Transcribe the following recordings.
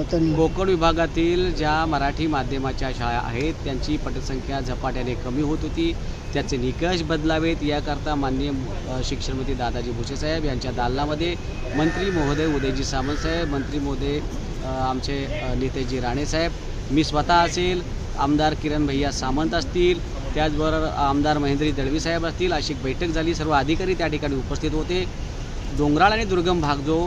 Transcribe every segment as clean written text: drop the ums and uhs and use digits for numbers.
होतं नाही? कोकण विभागातील ज्या मराठी माध्यमाच्या शाळा आहेत त्यांची पटसंख्या झपाट्याने कमी होत होती. त्याचे निकष बदलावेत याकरता माननीय शिक्षण मंत्री दादाजी भुसे साहेब यांच्या दालनामध्ये मंत्री महोदय उदयजी सामंत साहेब, मंत्री महोदय आमचे नितेशजी राणे साहेब, मी स्वतः असेल, आमदार किरण भैया सामंत असतील, त्याचबरोबर आमदार महेंद्रजी दळवी साहेब असतील, अशी बैठक झाली. सर्व अधिकारी त्या ठिकाणी उपस्थित होते. डोंगराळ आणि दुर्गम भाग जो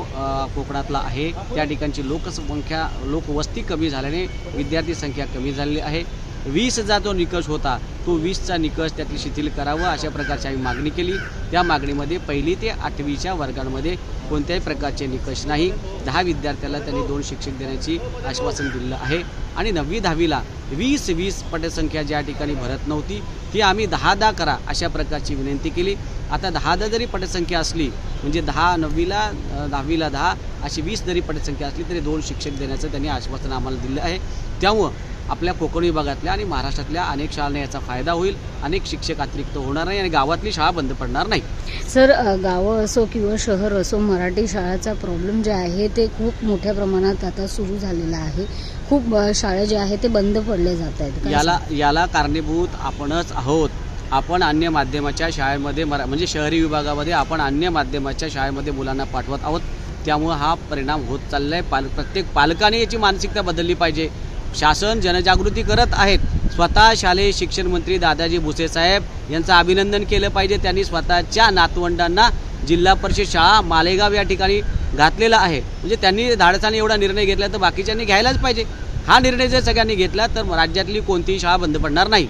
कोकणातला आहे त्या ठिकाणची लोकवस्ती कमी झाल्याने विद्यार्थी संख्या कमी झालेली आहे. 20चा जो निकष होता तो 20चा निकष त्यातली शिथिल करावं अशा प्रकारची आम्ही मागणी केली. त्या मागणीमध्ये 1ली ते 8वीच्या वर्गांमध्ये कोणत्याही प्रकारचे निकष नाही. 10 विद्यार्थ्याला त्यांनी 2 शिक्षक देण्याची आश्वासन दिलेलं आहे आणि 9वी 10वीला 20 पटसंख्या ज्या ठिकाणी भरत नव्हती ती आम्ही 10 करा अशा प्रकारची विनंती केली. आता 10 जरी पटसंख्या असली म्हणजे 10 9वीला 10वीला 10 अशी 20 जरी पटसंख्या असली तरी 2 शिक्षक देण्याचं त्यांनी आश्वासन आम्हाला दिलं आहे. त्यामुळं आपल्या कोकण विभागातल्या आणि महाराष्ट्रातल्या अनेक शाळांना याचा फायदा होईल. अनेक शिक्षक अतिरिक्त होणार नाही आणि गावातली शाळा बंद पडणार नाही. सर, गावं असो किंवा शहर असो, मराठी शाळाचा प्रॉब्लेम जे आहे ते खूप मोठ्या प्रमाणात आता सुरू झालेला आहे. खूप शाळा जे आहे ते बंद पडले जात आहेत. याला कारणीभूत आपणच आहोत. आपण अन्य माध्यमाच्या शाळेमध्ये म्हणजे शहरी विभागामध्ये आपण अन्य माध्यमाच्या शाळेमध्ये मुलांना पाठवत आहोत. त्यामुळं हा परिणाम होत चालला आहे. प्रत्येक पालकाने याची मानसिकता बदलली पाहिजे. शासन जनजागृती करत आहेत. स्वतः शालेय शिक्षण मंत्री दादाजी भुसे साहेब यांचं अभिनंदन केलं पाहिजे. त्यांनी स्वतःच्या नातवंडांना जिल्हा परिषद शाळा मालेगाव या ठिकाणी घातलेला आहे. म्हणजे त्यांनी धाडसाने एवढा निर्णय घेतला तर बाकीच्यांनी घ्यायलाच पाहिजे. हा निर्णय जर सगळ्यांनी घेतला तर राज्यातली कोणतीही शाळा बंद पडणार नाही.